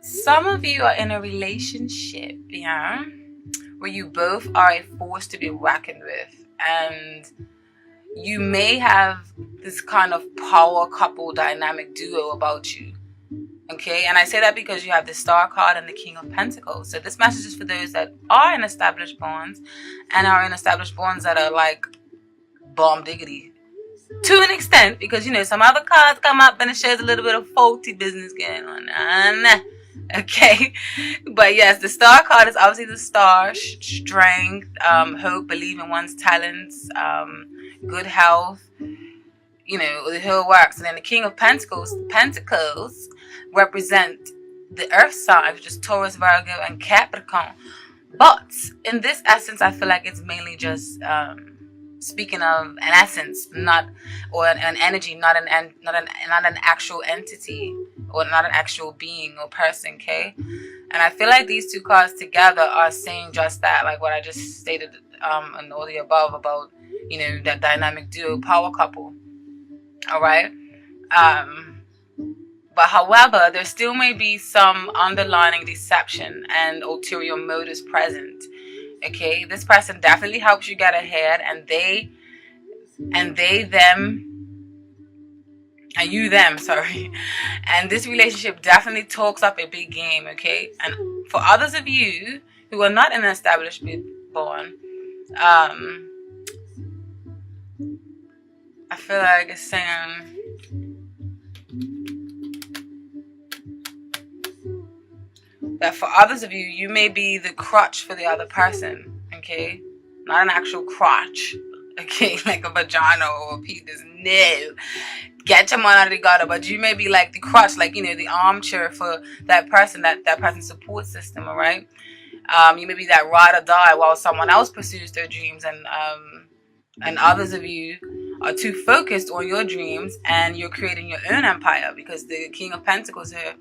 Some of you are in a relationship, yeah, where you both are a force to be reckoned with, and you may have this kind of power couple dynamic duo about you. Okay, and I say that because you have the Star card and the King of Pentacles. So this message is for those that are in established bonds and are in established bonds that are like bomb diggity to an extent, because you know some other cards come up and it shows a little bit of faulty business going on. Okay, but yes, the Star card is obviously the star, strength, hope, believe in one's talents, good health, you know, the whole works. And then the King of Pentacles represent the earth sign, which is Taurus, Virgo, and Capricorn. But in this essence, I feel like it's mainly just speaking of an essence, not or an energy, not an actual entity or not an actual being or person. Okay, and I feel like these two cards together are saying just that, like what I just stated in all the above about, you know, that dynamic duo power couple. All right. But however, there still may be some underlying deception and ulterior motives present. Okay, this person definitely helps you get ahead, and you them, sorry. And this relationship definitely talks up a big game. Okay, and for others of you who are not in an established bond, I feel like it's saying that for others of you, you may be the crutch for the other person, okay? Not an actual crotch, okay? Like a vagina or a penis. No. Get your money together, but you may be like the crutch, like, you know, the armchair for that person, that person's support system, all right? You may be that ride or die while someone else pursues their dreams, and others of you are too focused on your dreams and you're creating your own empire, because the King of Pentacles here,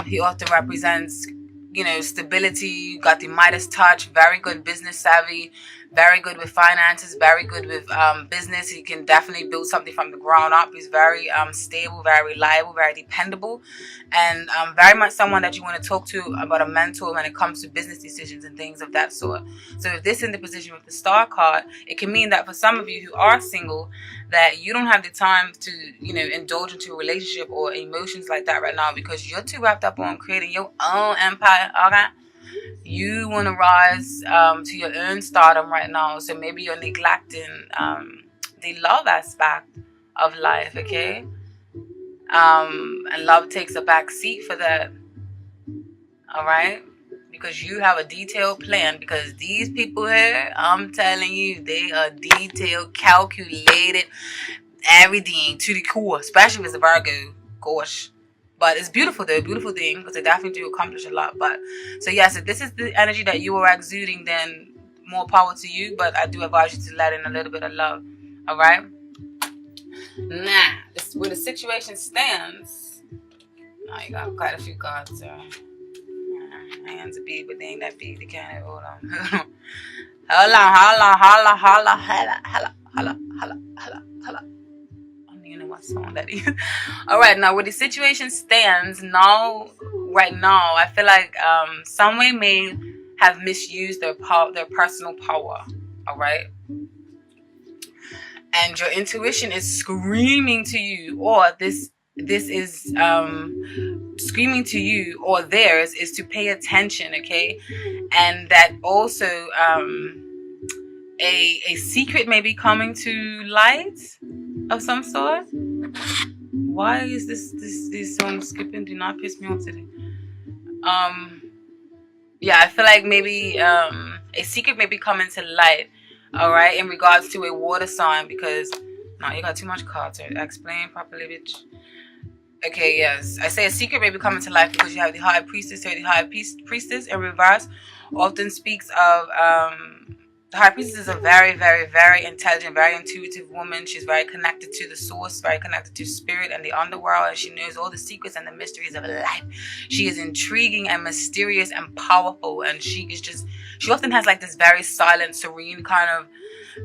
he often represents, you know, stability. You got the Midas touch, very good business savvy, very good with finances, very good with business. He can definitely build something from the ground up. He's very stable, very reliable, very dependable, and very much someone that you want to talk to about a mentor when it comes to business decisions and things of that sort. So if this is in the position with the Star card, it can mean that for some of you who are single, that you don't have the time to, you know, indulge into a relationship or emotions like that right now, because you're too wrapped up on creating your own empire. Okay, you want to rise to your own stardom right now. So maybe you're neglecting the love aspect of life. Okay, and love takes a back seat for that. All right, because you have a detailed plan, because these people here, I'm telling you, they are detailed, calculated, everything to the core, especially if it's a Virgo. Gosh. But it's beautiful though, beautiful thing, because they definitely do accomplish a lot. But so yes, if this is the energy that you are exuding, then more power to you. But I do advise you to let in a little bit of love. All right. Now, where the situation stands. Now you got quite a few cards. Hands a big, but they ain't that big. They can't hold on. Hold on. You know what song that is. All right, now where the situation stands now, right now, I feel like someone may have misused their personal power. All right, and your intuition is screaming to you, or this is screaming to you, or theirs is to pay attention. Okay, and that also a secret may be coming to light of some sort. Why is this song skipping? Do not piss me off today. Yeah, I feel like maybe a secret may be coming to light. All right, in regards to a water sign, because no, you got too much cards. Explain properly, bitch. Okay, yes, I say a secret may be coming to life because you have the High Priestess here. The High Priestess in reverse often speaks of the High Priestess is a very, very, very intelligent, very intuitive woman. She's very connected to the source, very connected to spirit and the underworld, and she knows all the secrets and the mysteries of life. She is intriguing and mysterious and powerful, and she often has like this very silent, serene kind of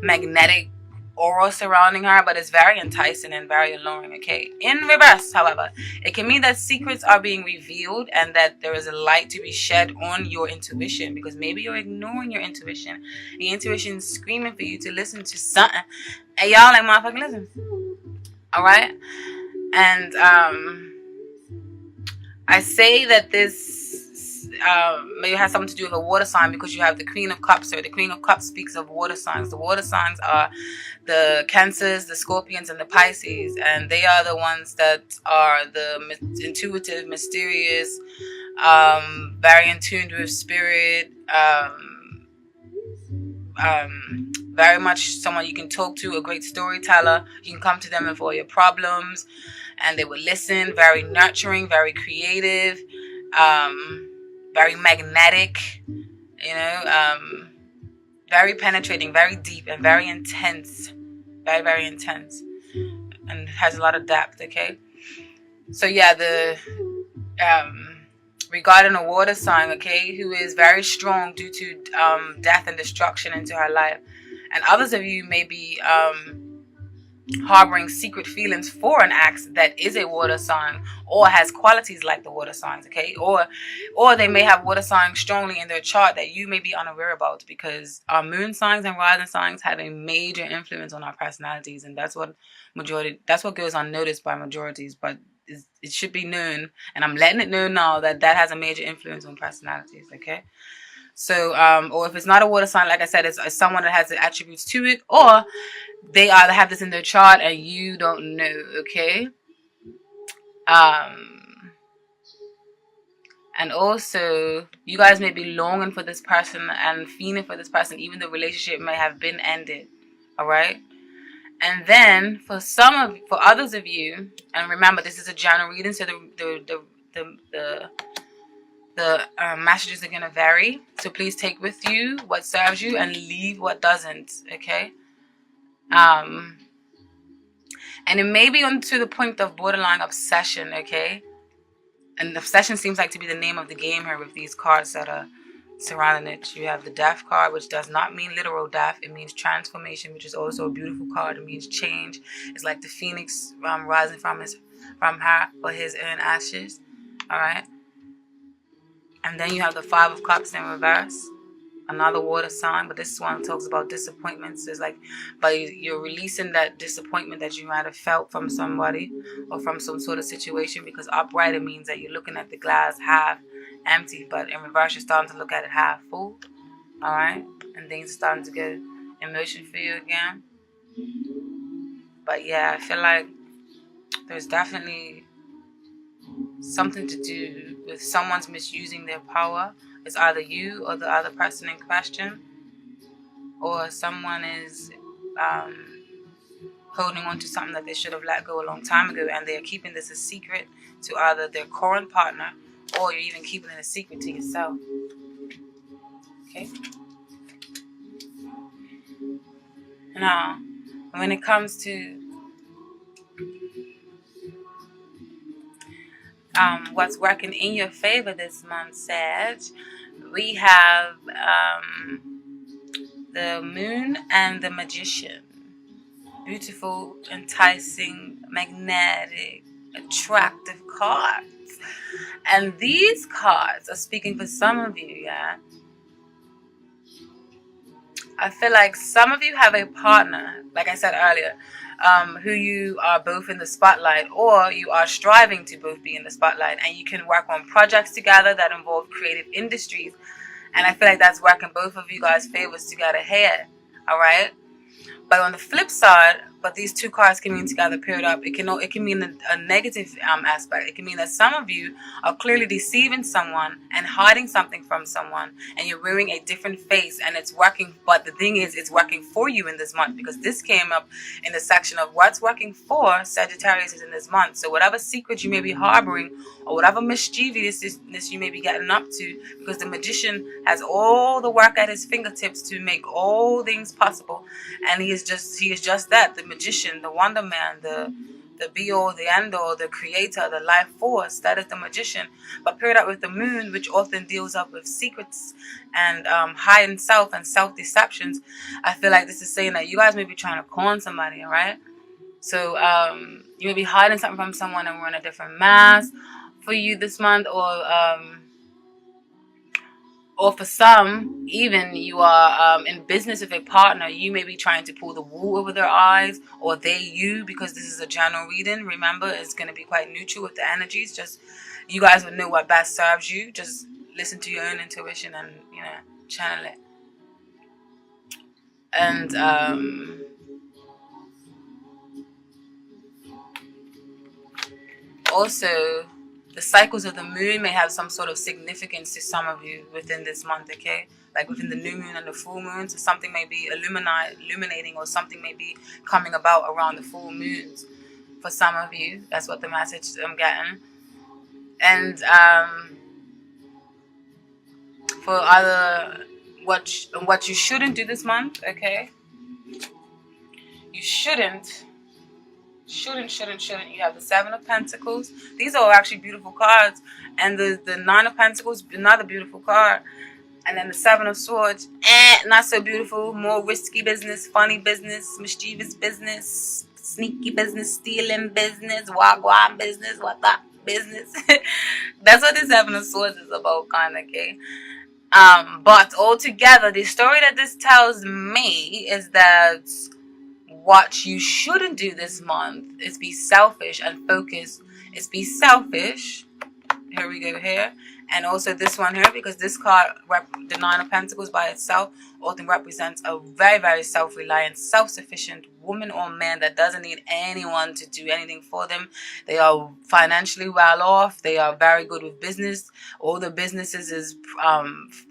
magnetic aura surrounding her, but it's very enticing and very alluring, okay? In reverse, however, it can mean that secrets are being revealed and that there is a light to be shed on your intuition, because maybe you're ignoring your intuition. Your intuition is screaming for you to listen to something, and y'all like, motherfucking listen. All right? And I say that this maybe has something to do with a water sign, because you have the Queen of Cups here. The Queen of Cups speaks of water signs. The water signs are the Cancers, the Scorpions, and the Pisces, and they are the ones that are the intuitive, mysterious, very in tune with spirit, very much someone you can talk to, a great storyteller. You can come to them with all your problems and they will listen. Very nurturing, very creative, very magnetic, you know, very penetrating, very deep, and very intense. Very, very intense. And has a lot of depth, okay? So yeah, the regarding a water sign, okay, who is very strong due to death and destruction into her life. And others of you may be harboring secret feelings for an ex that is a water sign or has qualities like the water signs, okay? Or they may have water signs strongly in their chart that you may be unaware about, because our moon signs and rising signs have a major influence on our personalities, and that's what goes unnoticed by majorities, but it should be known, and I'm letting it know now that has a major influence on personalities, okay? So, or if it's not a water sign, like I said, it's someone that has the attributes to it, or they either have this in their chart and you don't know, okay? And also, you guys may be longing for this person and feeling for this person, even though the relationship may have been ended, all right? And then for others of you, and remember, this is a general reading, so the messages are going to vary. So please take with you what serves you and leave what doesn't, okay? And it may be onto the point of borderline obsession, okay? And obsession seems like to be the name of the game here with these cards that are surrounding it. You have the death card, which does not mean literal death. It means transformation, which is also a beautiful card. It means change. It's like the phoenix rising from her or his own ashes. All right. And then you have the Five of Cups in reverse. Another water sign, but this one talks about disappointments. It's like, but you're releasing that disappointment that you might have felt from somebody or from some sort of situation, because upright, it means that you're looking at the glass half empty, but in reverse, you're starting to look at it half full. All right, and things are starting to get emotion for you again. But yeah, I feel like there's definitely something to do with someone's misusing their power. It's either you or the other person in question, or someone is holding on to something that they should have let go a long time ago, and they're keeping this a secret to either their current partner, or you're even keeping it a secret to yourself. Okay? Now, when it comes to what's working in your favor this month, Sag, we have the Moon and the Magician. Beautiful, enticing, magnetic, attractive cards. And these cards are speaking for some of you, yeah? I feel like some of you have a partner, like I said earlier, who you are both in the spotlight, or you are striving to both be in the spotlight, and you can work on projects together that involve creative industries. And I feel like that's working both of you guys' favors together here, all right? But on the flip side, but these two cards can mean together paired up. It can mean a negative aspect. It can mean that some of you are clearly deceiving someone and hiding something from someone, and you're wearing a different face, and it's working. But the thing is, it's working for you in this month, because this came up in the section of what's working for Sagittarius is in this month. So whatever secret you may be harboring, or whatever mischievousness you may be getting up to, because the Magician has all the work at his fingertips to make all things possible, and he is just that, the Magician, the Wonder Man, the the be-all, the end-all, the creator, the life force. That is the magician. But paired up with the moon, which often deals up with secrets and hiding self and self-deceptions, I feel like this is saying that you guys may be trying to con somebody, all right? So you may be hiding something from someone and wearing a different mask for you this month, or for some, even you are in business with a partner, you may be trying to pull the wool over their eyes, or they you, because this is a general reading. Remember, it's going to be quite neutral with the energies. Just you guys would know what best serves you. Just listen to your own intuition and, you know, channel it. And also, the cycles of the moon may have some sort of significance to some of you within this month, okay? Like within the new moon and the full moon, so something may be illuminating, or something may be coming about around the full moons for some of you. That's what the message I'm getting. And for other, what you shouldn't do this month, okay? You shouldn't. You have the Seven of Pentacles. These are actually beautiful cards. And the Nine of Pentacles, another beautiful card. And then the Seven of Swords, not so beautiful. More risky business, funny business, mischievous business, sneaky business, stealing business, wagwan business, what that business. That's what the Seven of Swords is about, kind of, okay? But altogether, the story that this tells me is that what you shouldn't do this month is be selfish and focus. Is be selfish. Here we go here. And also this one here, because this card, the Nine of Pentacles by itself, often represents a very, very self-reliant, self-sufficient woman or man that doesn't need anyone to do anything for them. They are financially well off. They are very good with business. All the businesses is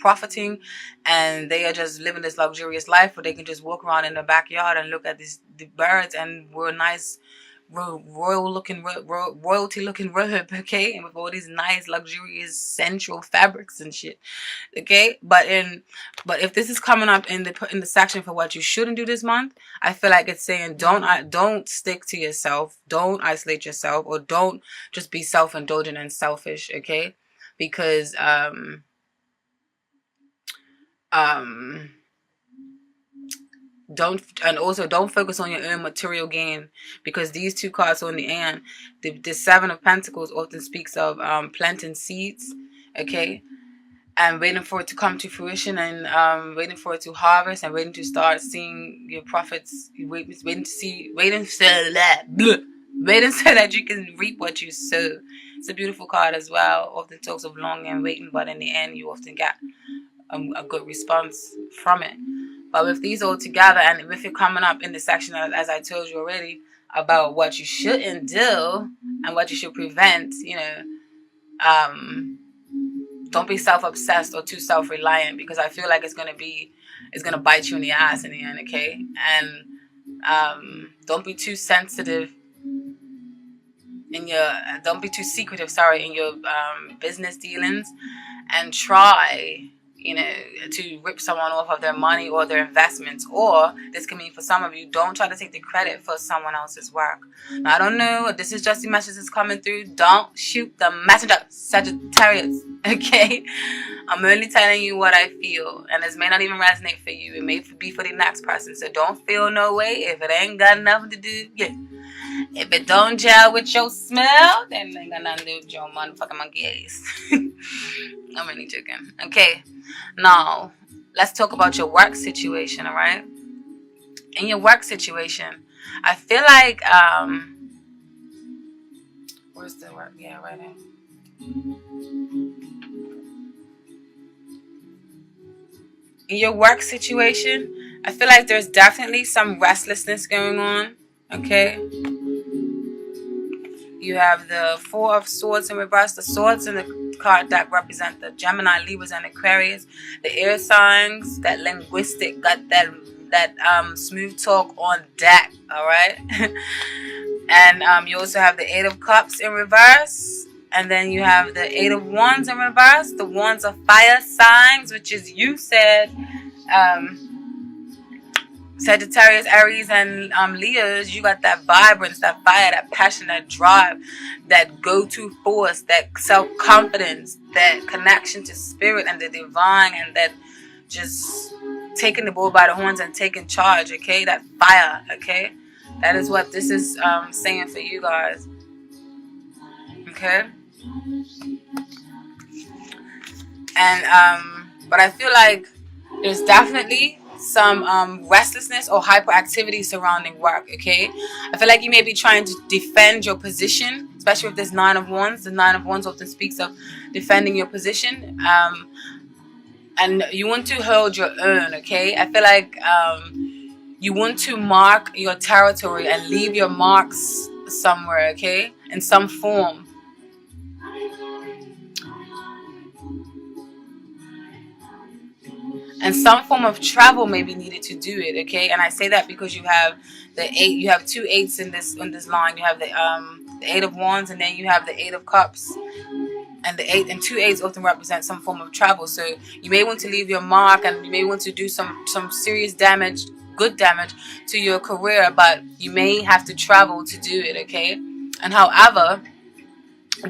profiting, and they are just living this luxurious life where they can just walk around in the backyard and look at the birds and wear nice royalty looking robe, okay, and with all these nice luxurious sensual fabrics and shit, okay. But if this is coming up in the section for what you shouldn't do this month, I feel like it's saying don't stick to yourself, don't isolate yourself, or don't just be self-indulgent and selfish, okay, because don't focus on your own material gain, because these two cards on the end, the Seven of Pentacles often speaks of planting seeds, okay, and waiting for it to come to fruition, and waiting for it to harvest, and waiting to start seeing your profits, waiting so that you can reap what you sow. It's a beautiful card as well. Often talks of long and waiting, but in the end you often get a good response from it. But with these all together, and if you're coming up in the section, as I told you already, about what you shouldn't do and what you should prevent, you know, don't be self-obsessed or too self-reliant, because I feel like it's gonna bite you in the ass in the end, okay? And don't be too sensitive don't be too secretive, in your business dealings, and try, you know, to rip someone off of their money or their investments. Or this can mean for some of you, don't try to take the credit for someone else's work. Now, I don't know, this is just the message that's coming through. Don't shoot the messenger, Sagittarius, okay? I'm only telling you what I feel, and this may not even resonate for you. It may be for the next person, so don't feel no way if it ain't got nothing to do. Yeah. If it don't gel with your smell, then it ain't got nothing to do with your motherfucking monkey ass. I'm really joking. Okay, now let's talk about your work situation, all right? In your work situation, I feel like, where's the work? Yeah, right there. In your work situation, I feel like there's definitely some restlessness going on, okay? You have the Four of Swords in reverse. The swords in the card that represent the Gemini, Libras, and Aquarius. The air signs, that linguistic, got that smooth talk on deck, all right? And you also have the Eight of Cups in reverse. And then you have the Eight of Wands in reverse. The Wands are fire signs, which is, you said, Sagittarius, Aries, and Leos, you got that vibrance, that fire, that passion, that drive, that go-to force, that self-confidence, that connection to spirit and the divine, and that just taking the bull by the horns and taking charge, okay? That fire, okay? That is what this is saying for you guys, okay? And but I feel like there's definitely some restlessness or hyperactivity surrounding work, okay? I feel like you may be trying to defend your position, especially with this Nine of Wands. The Nine of Wands often speaks of defending your position, and you want to hold your own, okay? I feel like you want to mark your territory and leave your marks somewhere, okay? In some form. And some form of travel may be needed to do it, okay? And I say that because you have the 8, you have 2 8s in this line. You have the 8 of Wands, and then you have the 8 of Cups. And the 8 and 2 8s often represent some form of travel. So you may want to leave your mark, and you may want to do some serious damage, good damage to your career, but you may have to travel to do it, okay? And however,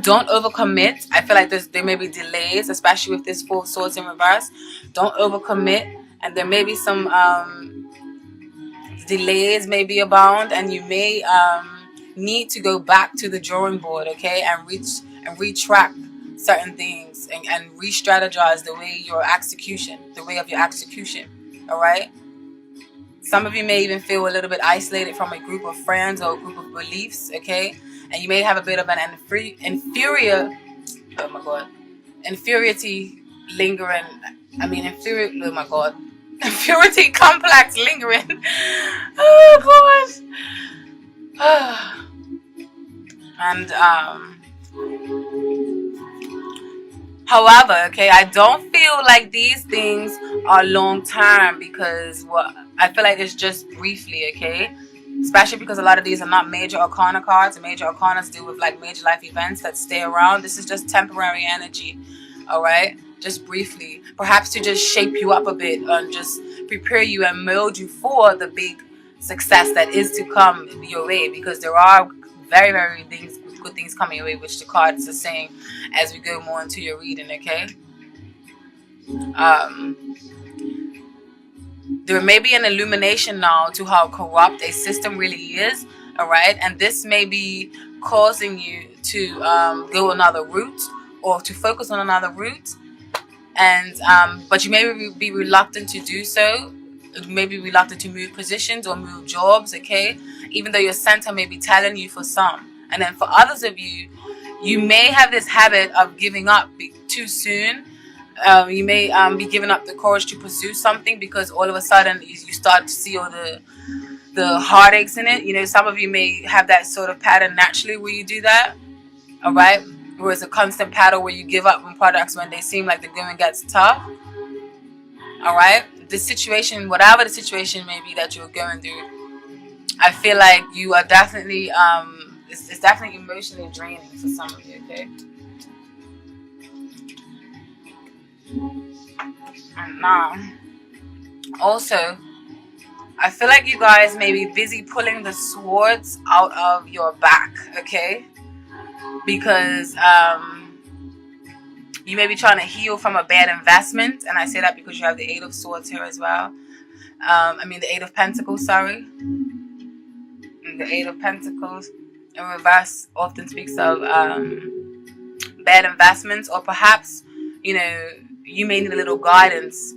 don't overcommit. I feel like there may be delays, especially with this 4 of Swords in reverse. Don't overcommit, and there may be some delays may be abound, and you may need to go back to the drawing board, okay, and retract certain things and re-strategize the way of your execution. All right. Some of you may even feel a little bit isolated from a group of friends or a group of beliefs, okay? And you may have a bit of an inferiority lingering. Inferiority complex lingering. Oh, gosh. And, however, okay, I don't feel like these things are long term, because I feel like it's just briefly, okay? Especially because a lot of these are not major arcana cards, and major arcanas deal with like major life events that stay around. This is just temporary energy, all right? Just briefly, perhaps to just shape you up a bit and just prepare you and mold you for the big success that is to come your way, because there are very, very good things coming your way, which the cards are saying as we go more into your reading, okay? There may be an illumination now to how corrupt a system really is, all right? And this may be causing you to go another route, or to focus on another route, and but you may be reluctant to do so. You may be reluctant to move positions or move jobs, okay? Even though your center may be telling you for some. And then for others of you, you may have this habit of giving up too soon. You may be giving up the courage to pursue something, because all of a sudden you start to see all the heartaches in it. You know, some of you may have that sort of pattern naturally where you do that, all right? Where it's a constant pattern where you give up on products when they seem like the going gets tough, all right? The situation, whatever the situation may be that you're going through, I feel like you are definitely, it's definitely emotionally draining for some of you, okay? And now, also, I feel like you guys may be busy pulling the swords out of your back, okay? Because you may be trying to heal from a bad investment. And I say that because you have the 8 of Swords here as well. The 8 of Pentacles, sorry. And the 8 of Pentacles in reverse often speaks of bad investments, or perhaps, you know, you may need a little guidance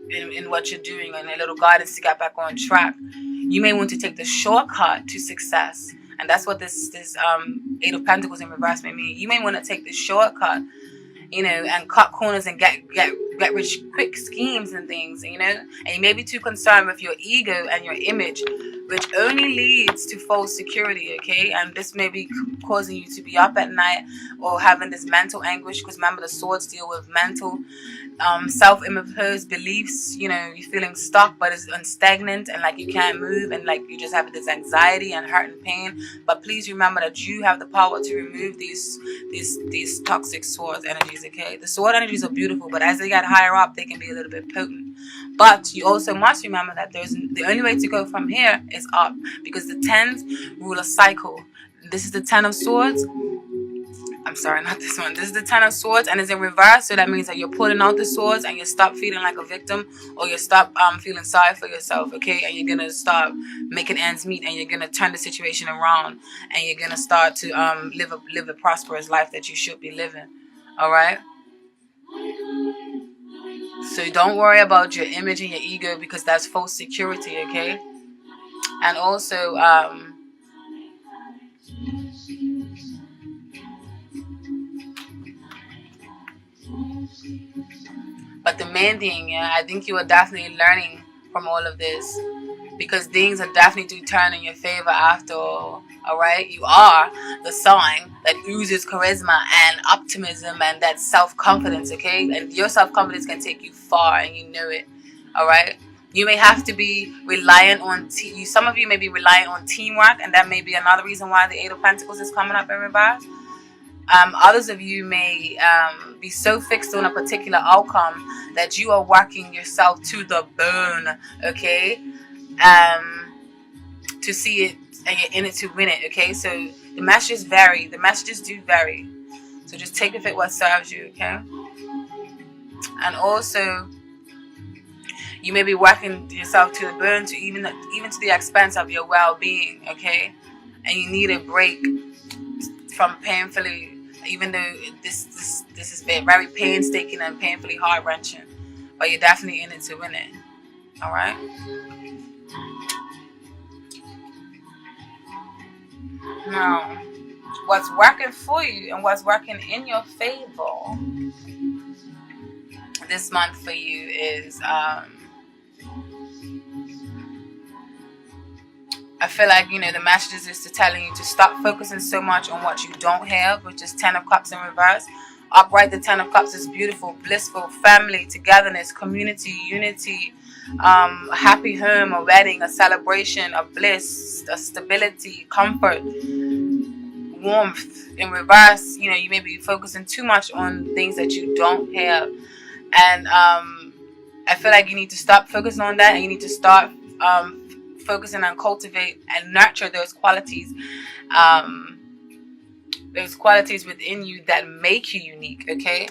in what you're doing, and a little guidance to get back on track. You may want to take the shortcut to success, and that's what this 8 of Pentacles in reverse may mean. You may want to take the shortcut, you know, and cut corners and get rich quick schemes and things, you know. And you may be too concerned with your ego and your image, which only leads to false security, okay? And this may be causing you to be up at night or having this mental anguish, because remember, the swords deal with mental self-imposed beliefs. You know, you're feeling stuck, but it's stagnant, and like you can't move, and like you just have this anxiety and hurt and pain. But please remember that you have the power to remove these toxic swords energies, okay? The sword energies are beautiful, but as they get higher up, they can be a little bit potent. But you also must remember that the only way to go from here is up, because the tens rule a cycle. This is the 10 of swords. I'm sorry, not this one. This is the 10 of swords, and it's in reverse. So that means that you're pulling out the swords and you stop feeling like a victim, or you stop feeling sorry for yourself, okay? And you're going to start making ends meet, and you're going to turn the situation around, and you're going to start to live a prosperous life that you should be living, all right? So don't worry about your image and your ego, because that's false security, okay? And also, but the main thing, yeah, I think you are definitely learning from all of this, because things are definitely do turn in your favor after all. All right, you are the sign that oozes charisma and optimism and that self-confidence, okay? And your self-confidence can take you far, and you know it. All right, you may have to be reliant on some of you may be reliant on teamwork, and that may be another reason why the 8 of Pentacles is coming up in reverse. Others of you may be so fixed on a particular outcome that you are working yourself to the bone, okay? To see it, and you're in it to win it, okay? So the messages vary. The messages do vary. So just take with it what serves you, okay? And also, you may be working yourself to the bone, to even to the expense of your well-being, okay? And you need a break from painfully, even though this is very painstaking and painfully heart-wrenching, but you're definitely in it to win it, all right? Now, what's working for you and what's working in your favor this month for you is, I feel like, you know, the messages is to telling you to stop focusing so much on what you don't have, which is 10 of Cups in reverse. Upright, the 10 of Cups is beautiful, blissful, family, togetherness, community, unity, a happy home, a wedding, a celebration, a bliss, a stability, comfort, warmth. In reverse, you know, you may be focusing too much on things that you don't have. And I feel like you need to stop focusing on that, and you need to start focusing on cultivate and nurture those qualities within you that make you unique, okay?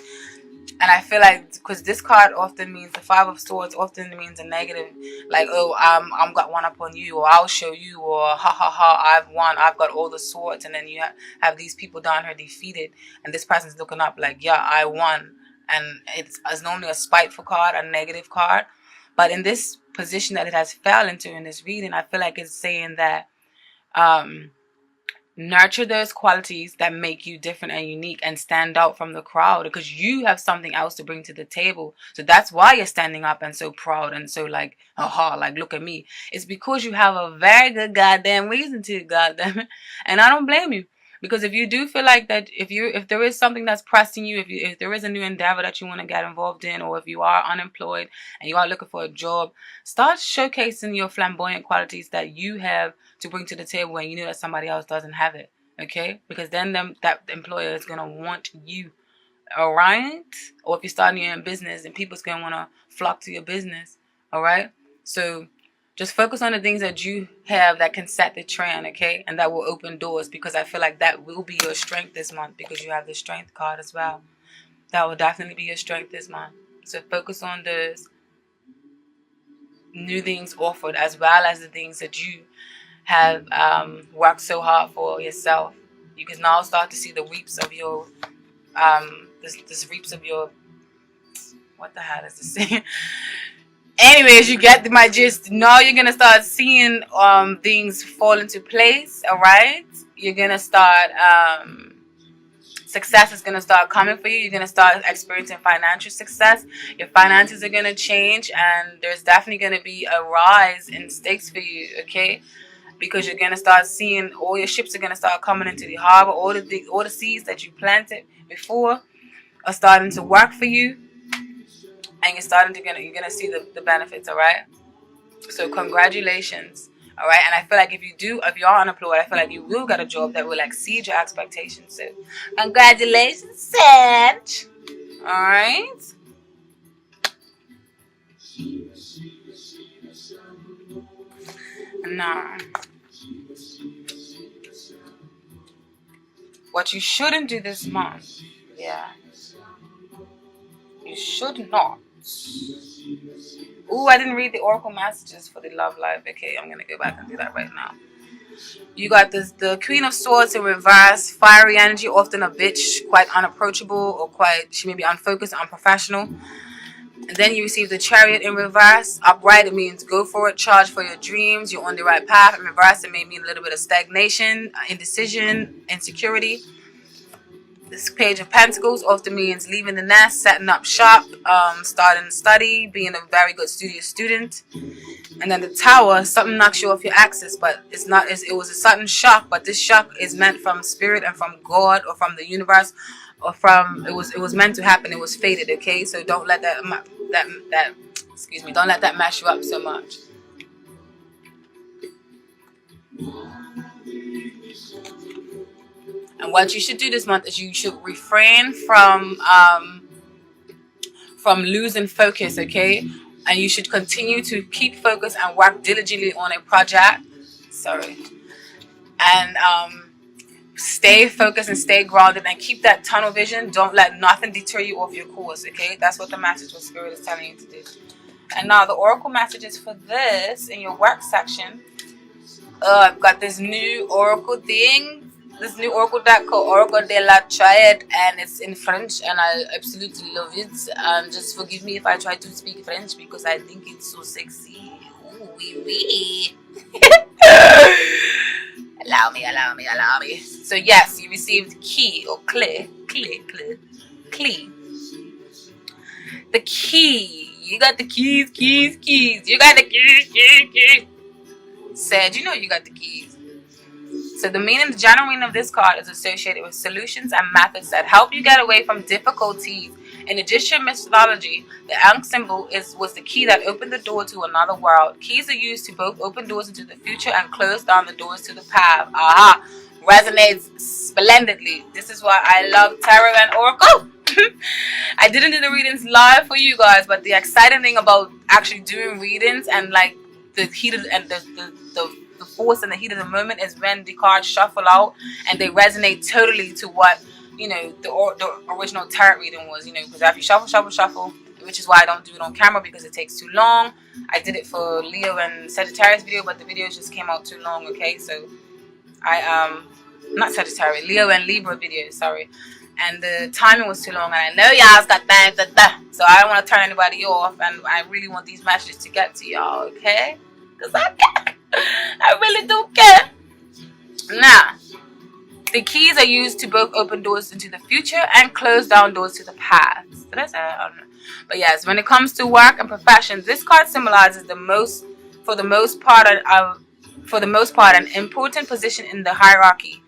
And I feel like, because this card often means, the 5 of Swords often means a negative, like, oh, I'm got one up on you, or I'll show you, or ha ha ha, I've won, I've got all the swords. And then you have these people down here defeated, and this person's looking up like, yeah, I won. And it's normally a spiteful card, a negative card. But in this position that it has fell into in this reading, I feel like it's saying that nurture those qualities that make you different and unique and stand out from the crowd, because you have something else to bring to the table. So that's why you're standing up and so proud and so like, aha, like, look at me. It's because you have a very good goddamn reason to, goddamn it. And I don't blame you. Because if you do feel like that, if there is something that's pressing you, if there is a new endeavor that you want to get involved in, or if you are unemployed and you are looking for a job, start showcasing your flamboyant qualities that you have to bring to the table when you know that somebody else doesn't have it, okay? Because then that employer is going to want you, all right? Or if you're starting your own business, and people's going to want to flock to your business, all right? So just focus on the things that you have that can set the trend, okay? And that will open doors, because I feel like that will be your strength this month, because you have the Strength card as well. That will definitely be your strength this month. So focus on those new things offered, as well as the things that you have worked so hard for yourself. You can now start to see the reaps of your, this reaps of your, what the hell is this saying? Anyways, you get my gist. Now you're gonna start seeing things fall into place, all right? You're gonna start success is gonna start coming for you. You're gonna start experiencing financial success. Your finances are gonna change, and there's definitely gonna be a rise in stakes for you, okay? Because you're gonna start seeing all your ships are gonna start coming into the harbor. All the seeds that you planted before are starting to work for you. And you're gonna see the benefits, all right? So congratulations, all right? And I feel like if you are unemployed, I feel like you will get a job that will exceed your expectations. So congratulations, Sag. All right? Now, what you shouldn't do this month, yeah, you should not. Ooh, I didn't read the oracle messages for the love life. Okay, I'm gonna go back and do that right now. You got this, the Queen of Swords in reverse, fiery energy, often a bitch, quite unapproachable, or she may be unfocused, unprofessional. And then you receive the Chariot in reverse. Upright, it means go for it, charge for your dreams, you're on the right path. In reverse, it may mean a little bit of stagnation, indecision, insecurity. This Page of Pentacles often means leaving the nest, setting up shop, starting to study, being a very good studious student. And then the Tower, something knocks you off your axis, but it's not. It was a sudden shock, but this shock is meant from spirit and from God or from the universe, or from it was meant to happen. It was fated. Okay, so don't let that don't let that mess you up so much. And what you should do this month is you should refrain from losing focus, okay? And you should continue to keep focus and work diligently on a project. And stay focused and stay grounded and keep that tunnel vision. Don't let nothing deter you off your course, okay? That's what the message what Spirit is telling you to do. And now the oracle messages for this in your work section. I've got this new oracle thing. This new oracle deck called Oracle de la Triade, and it's in French, and I absolutely love it. Just forgive me if I try to speak French because I think it's so sexy. Ooh, wee wee. Allow me. So yes, you received key or clear. The key. You got the keys. You got the keys. Said, you know you got the keys. So the general meaning of this card is associated with solutions and methods that help you get away from difficulties. In Egyptian mythology, the Ankh symbol was the key that opened the door to another world. Keys are used to both open doors into the future and close down the doors to the past. Aha! Resonates splendidly. This is why I love tarot and oracle. I didn't do the readings live for you guys, but the exciting thing about actually doing readings and like the heat of and the force and the heat of the moment is when the cards shuffle out and they resonate totally to what, you know, the original tarot reading was, you know, because after you shuffle, which is why I don't do it on camera because it takes too long. I did it for Leo and Sagittarius video, but the videos just came out too long, okay? So I not Sagittarius, Leo and Libra video, sorry. And the timing was too long, and I know y'all's got things to do, so I don't want to turn anybody off, and I really want these messages to get to y'all, okay? Because I care. I really do care. Now, the keys are used to both open doors into the future and close down doors to the past. Did I say that? I don't know. But yes, when it comes to work and profession, this card symbolizes for the most part, an important position in the hierarchy.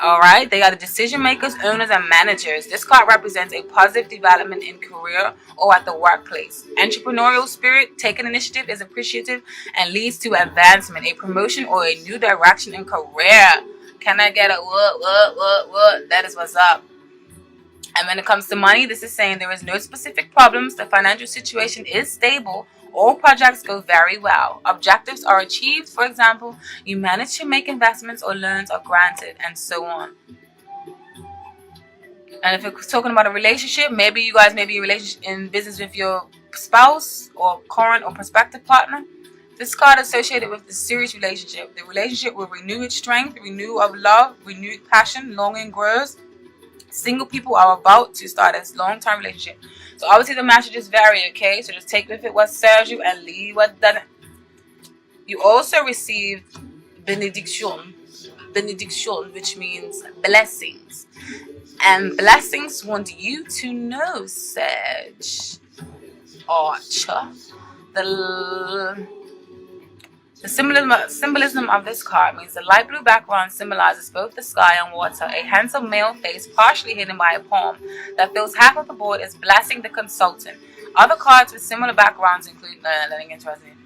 Alright, they are the decision makers, owners, and managers. This card represents a positive development in career or at the workplace. Entrepreneurial spirit, taking initiative, is appreciative and leads to advancement, a promotion, or a new direction in career. Can I get a what? That is what's up. And when it comes to money, this is saying there is no specific problems. The financial situation is stable. All projects go very well. Objectives are achieved. For example, you manage to make investments or loans are granted, and so on. And if we're talking about a relationship, maybe you guys may be in business with your spouse or current or prospective partner. This card associated with the serious relationship. The relationship will renew its strength, renew of love, renewed passion, longing grows. Single people are about to start a long-term relationship. So obviously the messages vary, okay? So just take with it what serves you and leave what doesn't. You also receive benediction, which means blessings. And blessings want you to know, Sag, Archer, the symbolism of this card means the light blue background symbolizes both the sky and water. A handsome male face, partially hidden by a palm, that fills half of the board is blessing the consultant. Other cards with similar backgrounds include nothing interesting.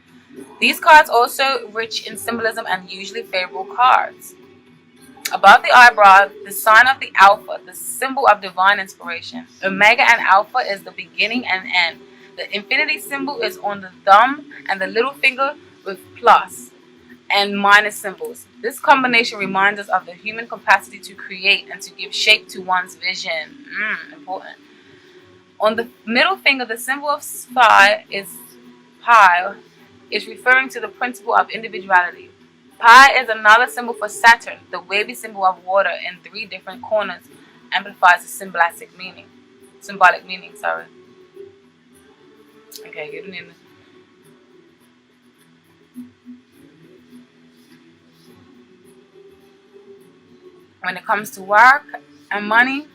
These cards also rich in symbolism and usually favorable cards. Above the eyebrow, the sign of the Alpha, the symbol of divine inspiration. Omega and Alpha is the beginning and end. The infinity symbol is on the thumb and the little finger with plus. and minus symbols. This combination reminds us of the human capacity to create and to give shape to one's vision. Important. On the middle finger, the symbol of Spee is referring to the principle of individuality. Pi is another symbol for Saturn. The wavy symbol of water in 3 different corners amplifies the symbolic meaning. Sorry. Okay, you don't need to. When it comes to work and money,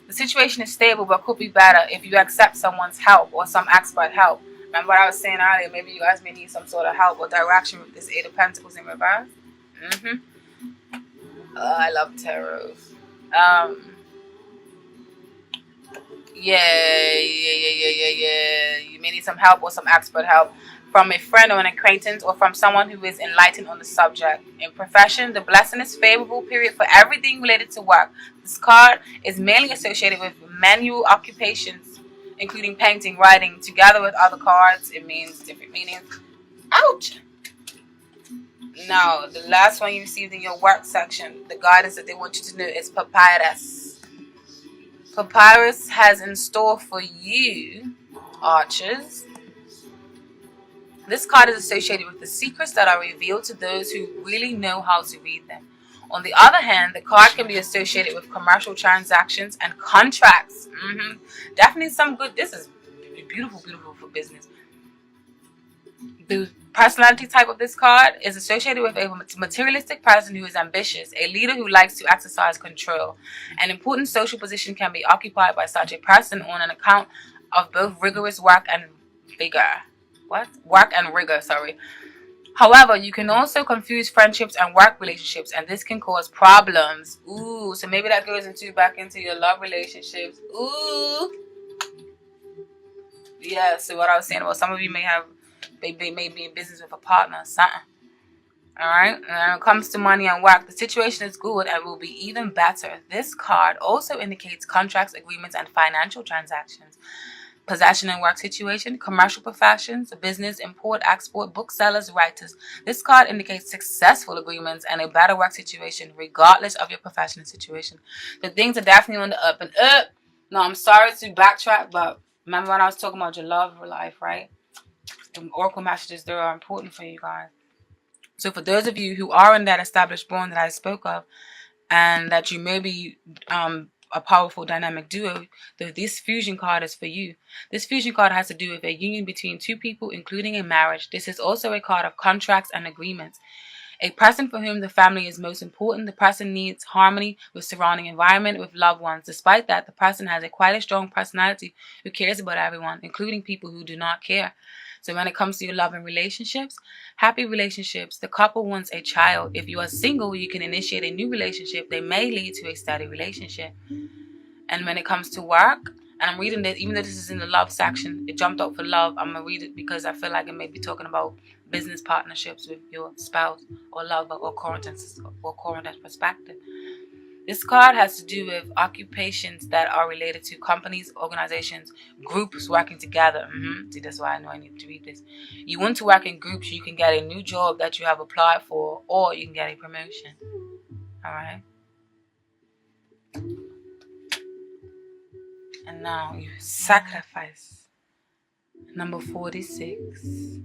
the situation is stable but could be better if you accept someone's help or some expert help. Remember what I was saying earlier? Maybe you guys may need some sort of help or direction with this 8 of Pentacles in reverse. I love tarot. Yeah. You may need some help or some expert help from a friend or an acquaintance or from someone who is enlightened on the subject. In profession, the blessing is favorable period for everything related to work. This card is mainly associated with manual occupations, including painting, writing. Together with other cards, it means different meanings. Ouch! Now, the last one you received in your work section, the guidance that they want you to know is Papyrus. Papyrus has in store for you, Archers. This card is associated with the secrets that are revealed to those who really know how to read them. On the other hand, the card can be associated with commercial transactions and contracts. Definitely some good. This is beautiful for business. The personality type of this card is associated with a materialistic person who is ambitious, a leader who likes to exercise control. An important social position can be occupied by such a person on an account of both rigorous work and rigor. However, you can also confuse friendships and work relationships, and this can cause problems. Ooh, so maybe that goes back into your love relationships. Ooh. Yeah, so what I was saying, well, some of you may be in business with a partner, something. Alright, when it comes to money and work, the situation is good and will be even better. This card also indicates contracts, agreements, and financial transactions. Possession and work situation, commercial professions, business, import, export, booksellers, writers. This card indicates successful agreements and a better work situation, regardless of your professional situation. The things are definitely on the up and up. No, I'm sorry to backtrack, but remember when I was talking about your love life, right? The oracle messages, they are important for you guys. So for those of you who are in that established bond that I spoke of, and that you may be a powerful dynamic duo, this fusion card is for you. This fusion card has to do with a union between 2 people, including a marriage. This is also a card of contracts and agreements. A person for whom the family is most important. The person needs harmony with surrounding environment, with loved ones. Despite that, the person has quite a strong personality who cares about everyone, including people who do not care. So when it comes to your love and relationships, happy relationships, the couple wants a child. If you are single, you can initiate a new relationship. They may lead to a steady relationship. And when it comes to work, and I'm reading this, even though this is in the love section, it jumped out for love. I'm going to read it because I feel like it may be talking about business partnerships with your spouse or lover or current perspective. This card has to do with occupations that are related to companies, organizations, groups working together. See, that's why I know I need to read this. You want to work in groups, you can get a new job that you have applied for, or you can get a promotion. All right? And now you sacrifice. Number 46.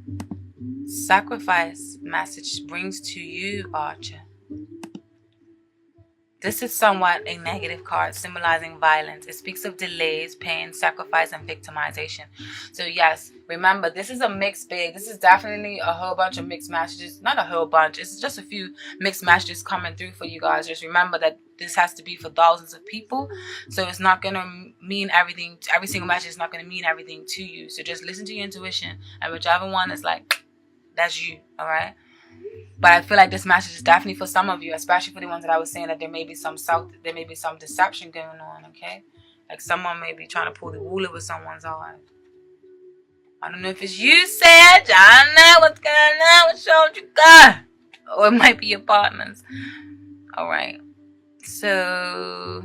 Sacrifice message brings to you, Archer. This is somewhat a negative card symbolizing violence. It speaks of delays, pain, sacrifice, and victimization. So yes, remember, this is a mixed bag. This is definitely a whole bunch of mixed messages. Not a whole bunch. It's just a few mixed messages coming through for you guys. Just remember that this has to be for thousands of people. So it's not going to mean everything. Every single message is not going to mean everything to you. So just listen to your intuition. And whichever one is like, that's you. All right? But I feel like this message is definitely for some of you, especially for the ones that I was saying that there may be some deception going on, okay? Like someone may be trying to pull the wool over someone's eyes. I don't know if it's you, Sag. I don't know what's going on. What showed you got? Or it might be your partners. All right. So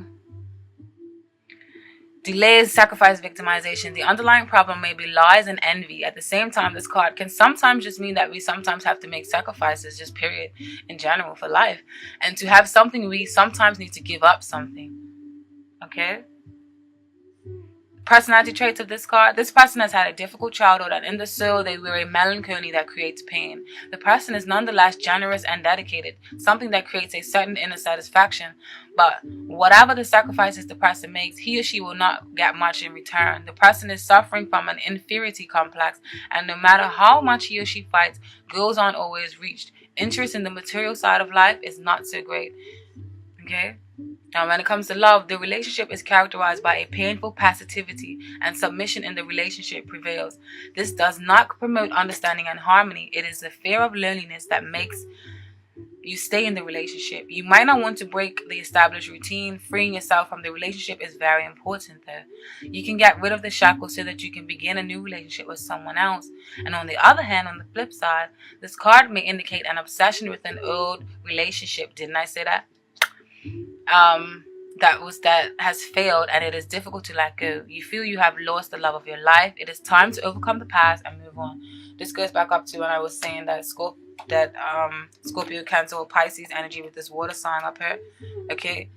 Delays, sacrifice, victimization. The underlying problem may be lies and envy. At the same time, this card can sometimes just mean that we sometimes have to make sacrifices, just period, in general, for life. And to have something, we sometimes need to give up something. Okay? Personality traits of this card. This person has had a difficult childhood, and in the soul they wear a melancholy that creates pain. The person is nonetheless generous and dedicated, something that creates a certain inner satisfaction. But whatever the sacrifices the person makes, he or she will not get much in return. The person is suffering from an inferiority complex, and no matter how much he or she fights, goals aren't always reached. Interest in the material side of life is not so great. Okay? Now, when it comes to love, the relationship is characterized by a painful passivity, and submission in the relationship prevails. This does not promote understanding and harmony. It is the fear of loneliness that makes you stay in the relationship. You might not want to break the established routine. Freeing yourself from the relationship is very important, though. You can get rid of the shackles so that you can begin a new relationship with someone else. And on the other hand, on the flip side, this card may indicate an obsession with an old relationship. Didn't I say that? That has failed, and it is difficult to let go. You feel you have lost the love of your life. It is time to overcome the past and move on. This goes back up to when I was saying that Scorpio, Cancer, or Pisces energy with this water sign up here. Okay,